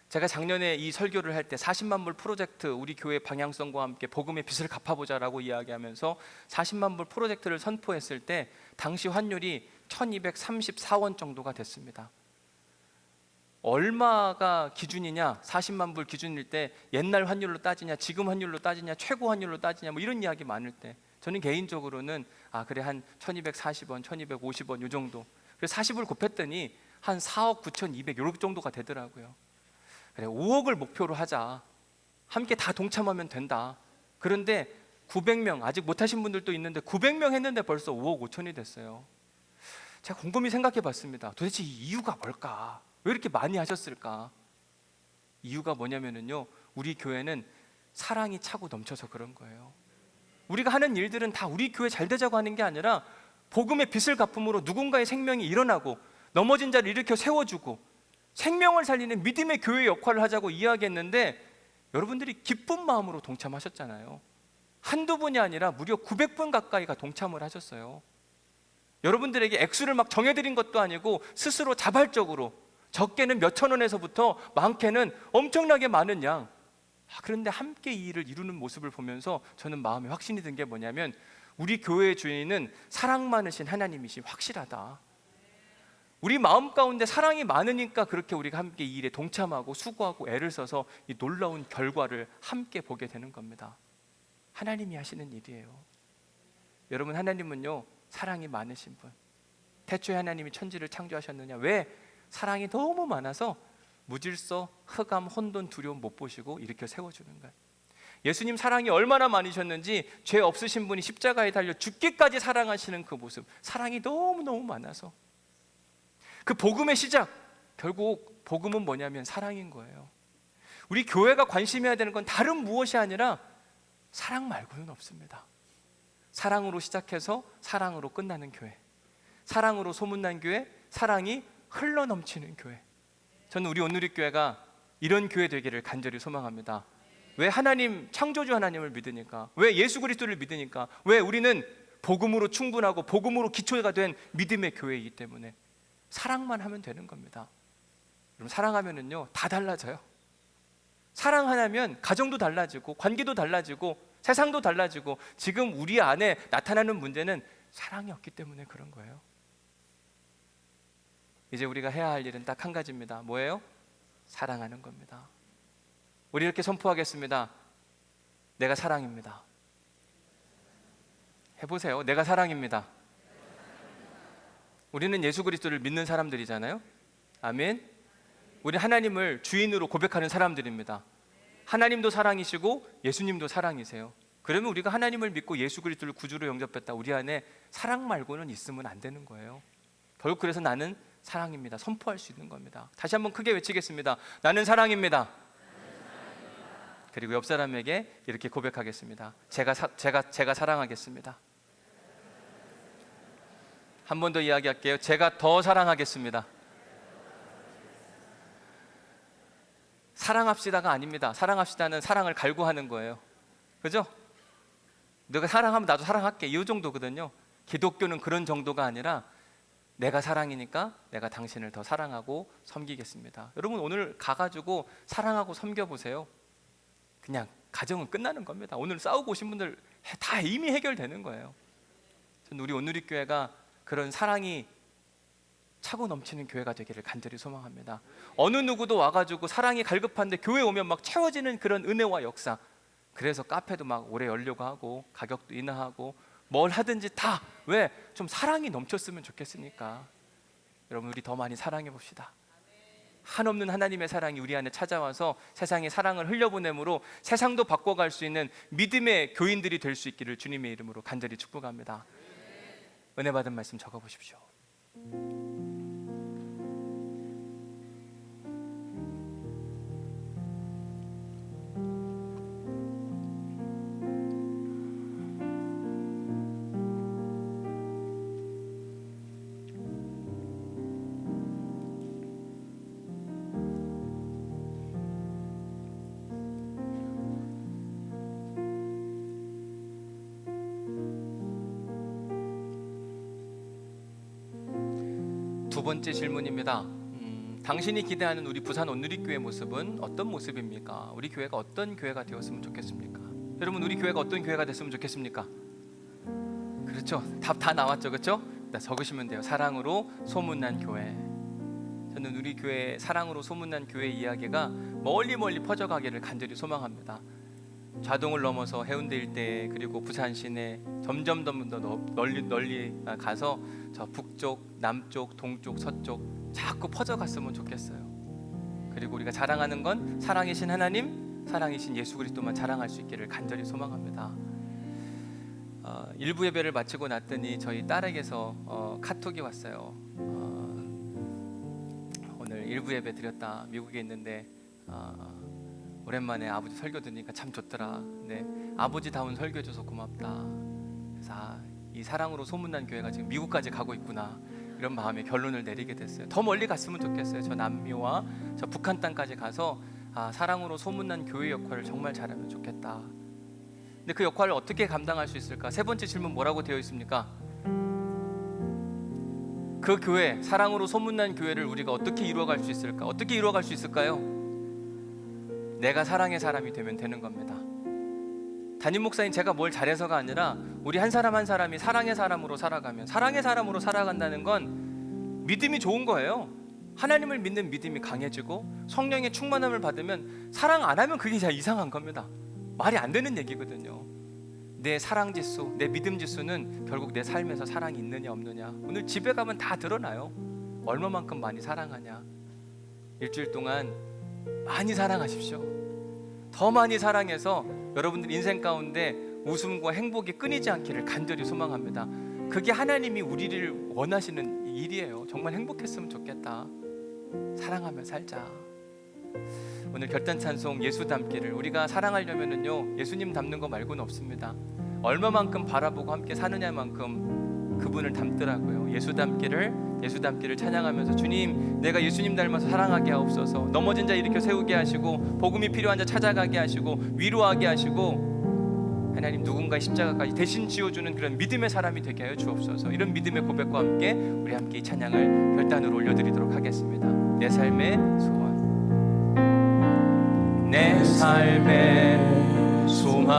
제가 작년에 이 설교를 할 때 40만 불 프로젝트, 우리 교회 방향성과 함께 복음의 빚을 갚아보자라고 이야기하면서 40만 불 프로젝트를 선포했을 때 당시 환율이 1234원 정도가 됐습니다. 얼마가 기준이냐? 40만 불 기준일 때 옛날 환율로 따지냐, 지금 환율로 따지냐, 최고 환율로 따지냐, 뭐 이런 이야기 많을 때 저는 개인적으로는 그래, 한 1240원, 1250원 요 정도. 그래서 40을 곱했더니 한 4억 9,200 이렇게 정도가 되더라고요. 그래, 5억을 목표로 하자. 함께 다 동참하면 된다. 그런데 900명, 아직 못하신 분들도 있는데 900명 했는데 벌써 5억 5천이 됐어요. 제가 곰곰이 생각해 봤습니다. 도대체 이 이유가 뭘까? 왜 이렇게 많이 하셨을까? 이유가 뭐냐면요, 우리 교회는 사랑이 차고 넘쳐서 그런 거예요. 우리가 하는 일들은 다 우리 교회 잘 되자고 하는 게 아니라 복음의 빚을 갚음으로 누군가의 생명이 일어나고 넘어진 자를 일으켜 세워주고 생명을 살리는 믿음의 교회 역할을 하자고 이야기했는데, 여러분들이 기쁜 마음으로 동참하셨잖아요. 한두 분이 아니라 무려 900분 가까이가 동참을 하셨어요. 여러분들에게 액수를 막 정해드린 것도 아니고 스스로 자발적으로, 적게는 몇천 원에서부터 많게는 엄청나게 많은 양. 그런데 함께 이 일을 이루는 모습을 보면서 저는 마음에 확신이 든 게 뭐냐면, 우리 교회의 주인은 사랑 많으신 하나님이시 확실하다. 우리 마음 가운데 사랑이 많으니까 그렇게 우리가 함께 이 일에 동참하고 수고하고 애를 써서 이 놀라운 결과를 함께 보게 되는 겁니다. 하나님이 하시는 일이에요. 여러분, 하나님은요 사랑이 많으신 분. 태초에 하나님이 천지를 창조하셨느냐? 왜? 사랑이 너무 많아서 무질서, 흑암, 혼돈, 두려움 못 보시고 일으켜 세워주는 거예요. 예수님 사랑이 얼마나 많으셨는지 죄 없으신 분이 십자가에 달려 죽기까지 사랑하시는 그 모습, 사랑이 너무너무 많아서 그 복음의 시작, 결국 복음은 뭐냐면 사랑인 거예요. 우리 교회가 관심해야 되는 건 다른 무엇이 아니라 사랑 말고는 없습니다. 사랑으로 시작해서 사랑으로 끝나는 교회, 사랑으로 소문난 교회, 사랑이 흘러넘치는 교회. 저는 우리 온누리교회가 이런 교회 되기를 간절히 소망합니다. 왜? 하나님, 창조주 하나님을 믿으니까. 왜? 예수 그리스도를 믿으니까. 왜? 우리는 복음으로 충분하고 복음으로 기초가 된 믿음의 교회이기 때문에 사랑만 하면 되는 겁니다. 여러분, 사랑하면은요 다 달라져요. 사랑 하나면 가정도 달라지고 관계도 달라지고 세상도 달라지고, 지금 우리 안에 나타나는 문제는 사랑이 없기 때문에 그런 거예요. 이제 우리가 해야 할 일은 딱 한 가지입니다. 뭐예요? 사랑하는 겁니다. 우리 이렇게 선포하겠습니다. 내가 사랑입니다. 해보세요. 내가 사랑입니다. 우리는 예수 그리스도를 믿는 사람들이잖아요. 아멘. 우리 하나님을 주인으로 고백하는 사람들입니다. 하나님도 사랑이시고 예수님도 사랑이세요. 그러면 우리가 하나님을 믿고 예수 그리스도를 구주로 영접했다. 우리 안에 사랑 말고는 있으면 안 되는 거예요. 결국 그래서 나는 사랑입니다. 선포할 수 있는 겁니다. 다시 한번 크게 외치겠습니다. 나는 사랑입니다. 그리고 옆 사람에게 이렇게 고백하겠습니다. 제가 사랑하겠습니다. 한 번 더 이야기할게요. 제가 더 사랑하겠습니다. 사랑합시다가 아닙니다. 사랑합시다는 사랑을 갈구하는 거예요. 그죠? 너가 사랑하면 나도 사랑할게, 이 정도거든요. 기독교는 그런 정도가 아니라 내가 사랑이니까 내가 당신을 더 사랑하고 섬기겠습니다. 여러분, 오늘 가가지고 사랑하고 섬겨보세요. 그냥 가정은 끝나는 겁니다. 오늘 싸우고 오신 분들 다 이미 해결되는 거예요. 저는 우리 온누리교회가 그런 사랑이 차고 넘치는 교회가 되기를 간절히 소망합니다. 어느 누구도 와가지고 사랑이 갈급한데 교회 오면 막 채워지는 그런 은혜와 역사. 그래서 카페도 막 오래 열려고 하고 가격도 인하하고 뭘 하든지 다 왜? 좀 사랑이 넘쳤으면 좋겠으니까. 여러분, 우리 더 많이 사랑해 봅시다. 한없는 하나님의 사랑이 우리 안에 찾아와서 세상에 사랑을 흘려보내므로 세상도 바꿔갈 수 있는 믿음의 교인들이 될 수 있기를 주님의 이름으로 간절히 축복합니다. 은혜 받은 말씀 적어보십시오. 두 번째 질문입니다. 당신이 기대하는 우리 부산 온누리교회 모습은 어떤 모습입니까? 우리 교회가 어떤 교회가 되었으면 좋겠습니까? 여러분, 우리 교회가 어떤 교회가 됐으면 좋겠습니까? 그렇죠. 답 다 나왔죠. 그렇죠? 적으시면 돼요. 사랑으로 소문난 교회. 저는 우리 교회 사랑으로 소문난 교회 이야기가 멀리 퍼져가기를 간절히 소망합니다. 자동을 넘어서 해운대 일대 그리고 부산 시내 점점 더 널리 가서 저 북쪽, 남쪽, 동쪽, 서쪽 자꾸 퍼져갔으면 좋겠어요. 그리고 우리가 자랑하는 건 사랑이신 하나님, 사랑이신 예수 그리스도만 자랑할 수 있기를 간절히 소망합니다. 일부 예배를 마치고 났더니 저희 딸에게서 카톡이 왔어요. 오늘 일부 예배 드렸다. 미국에 있는데 오랜만에 아버지 설교 듣니까 참 좋더라. 네, 아버지다운 설교해줘서 고맙다. 그래서 이 사랑으로 소문난 교회가 지금 미국까지 가고 있구나, 이런 마음에 결론을 내리게 됐어요. 더 멀리 갔으면 좋겠어요. 저 남미와 저 북한 땅까지 가서 사랑으로 소문난 교회 역할을 정말 잘하면 좋겠다. 근데 그 역할을 어떻게 감당할 수 있을까? 세 번째 질문 뭐라고 되어 있습니까? 그 교회, 사랑으로 소문난 교회를 우리가 어떻게 이루어갈 수 있을까? 어떻게 이루어갈 수 있을까요? 내가 사랑의 사람이 되면 되는 겁니다. 담임 목사님, 제가 뭘 잘해서가 아니라 우리 한 사람 한 사람이 사랑의 사람으로 살아가면, 사랑의 사람으로 살아간다는 건 믿음이 좋은 거예요. 하나님을 믿는 믿음이 강해지고 성령의 충만함을 받으면 사랑 안 하면 그게 진짜 이상한 겁니다. 말이 안 되는 얘기거든요. 내 사랑 지수, 내 믿음 지수는 결국 내 삶에서 사랑이 있느냐 없느냐. 오늘 집에 가면 다 드러나요. 얼마만큼 많이 사랑하냐. 일주일 동안 많이 사랑하십시오. 더 많이 사랑해서 여러분들 인생 가운데 웃음과 행복이 끊이지 않기를 간절히 소망합니다. 그게 하나님이 우리를 원하시는 일이에요. 정말 행복했으면 좋겠다. 사랑하며 살자. 오늘 결단 찬송 예수 닮기를, 우리가 사랑하려면은요 예수님 닮는 거 말고는 없습니다. 얼마만큼 바라보고 함께 사느냐만큼 그분을 닮더라고요. 예수 닮기를 찬양하면서 주님, 내가 예수님 닮아서 사랑하게 하옵소서. 넘어진 자 일으켜 세우게 하시고, 복음이 필요한 자 찾아가게 하시고, 위로하게 하시고, 하나님 누군가의 십자가까지 대신 지어주는 그런 믿음의 사람이 되게 하여 주옵소서. 이런 믿음의 고백과 함께 우리 함께 이 찬양을 결단으로 올려드리도록 하겠습니다. 내 삶의 소원, 내 삶의 소망,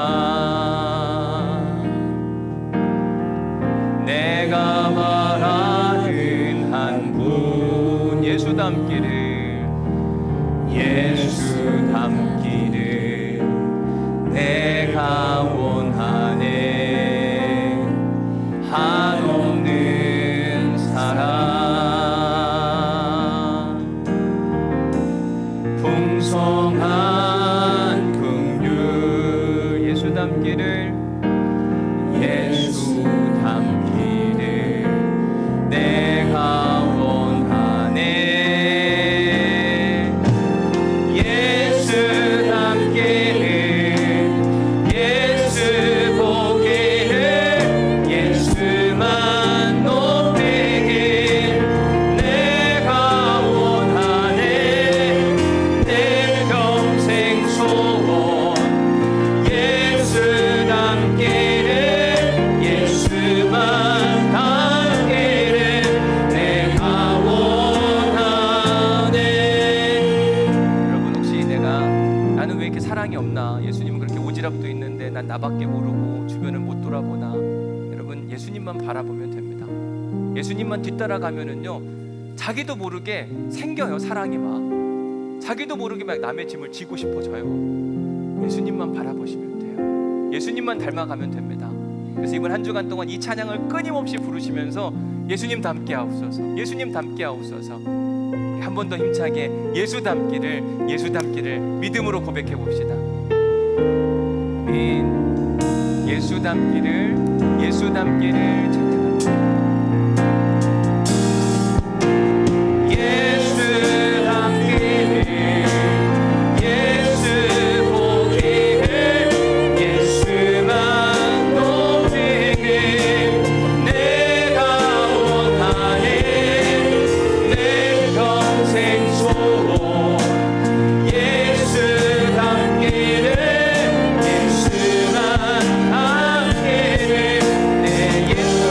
내가 바라는 한 분, 예수 닮기를, 예수 닮기를 내가 원하네. 한없는 사랑, 풍성한 긍휼, 예수 닮기를, 예수 닮기를 내가 원하네. 예수 닮기를, 예수 보기를, 예수만 높이길 내가 원하네. 내 평생 소원, 예수 닮기를, 예수만 닮기를 내가 원하네. 여러분, 혹시 나는 왜 이렇게 사랑이 없나, 예수님은 그렇게 오지랖도 있는데 난 나밖에 모르고 주변을 못 돌아보나, 여러분 예수님만 바라보면 됩니다. 예수님만 뒤따라가면은요 자기도 모르게 생겨요. 사랑이 막 자기도 모르게 막 남의 짐을 지고 싶어져요. 예수님만 바라보시면 돼요. 예수님만 닮아가면 됩니다. 그래서 이번 한 주간 동안 이 찬양을 끊임없이 부르시면서 예수님 닮게 하옵소서, 예수님 닮게 하옵소서. 한 번 더 힘차게 예수 닮기를, 예수 닮기를 믿음으로 고백해 봅시다. 예수 닮기를, 예수 닮기를 찬양합니다. 예수 닮기를, 예수 보기를, 예수만 높이길 내가 원하네. 내 평생 소원, 예수 닮기를, 예수만 닮기를 내 예수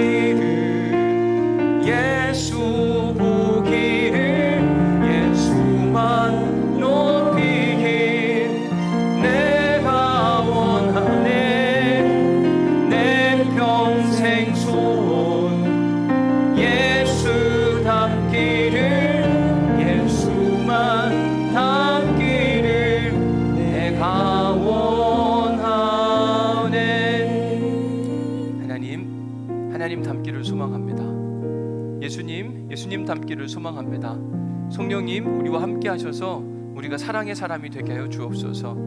담기를 예수 보기를 예수만 높이길 내가 원하네 내 평생 소원 예수 담기를 예수만 담기를 내가 원하네. 하나님 닮기를 소망합니다. 예수님 닮기를 소망합니다. 성령님 우리와 함께 하셔서 우리가 사랑의 사람이 되게 하여 주옵소서.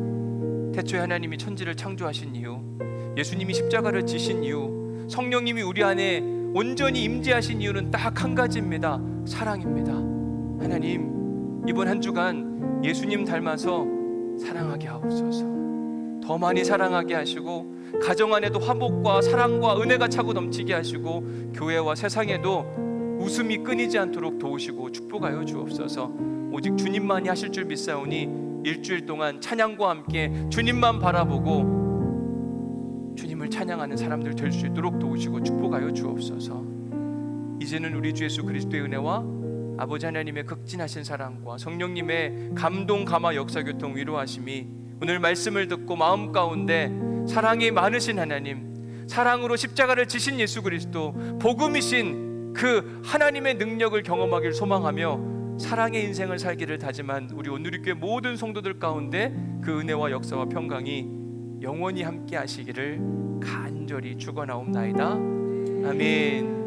태초에 하나님이 천지를 창조하신 이유, 예수님이 십자가를 지신 이유, 성령님이 우리 안에 온전히 임재하신 이유는 딱 한 가지입니다. 사랑입니다. 하나님 이번 한 주간 예수님 닮아서 사랑하게 하옵소서. 더 많이 사랑하게 하시고 가정 안에도 화목과 사랑과 은혜가 차고 넘치게 하시고 교회와 세상에도 웃음이 끊이지 않도록 도우시고 축복하여 주옵소서. 오직 주님만이 하실 줄 믿사오니 일주일 동안 찬양과 함께 주님만 바라보고 주님을 찬양하는 사람들 될 수 있도록 도우시고 축복하여 주옵소서. 이제는 우리 주 예수 그리스도의 은혜와 아버지 하나님의 극진하신 사랑과 성령님의 감동 감화 역사 교통 위로하심이 오늘 말씀을 듣고 마음 가운데 사랑이 많으신 하나님, 사랑으로 십자가를 지신 예수 그리스도, 복음이신 그 하나님의 능력을 경험하길 소망하며 사랑의 인생을 살기를 다짐한 우리 온누리교회 모든 성도들 가운데 그 은혜와 역사와 평강이 영원히 함께 하시기를 간절히 축원하옵나이다. 아멘.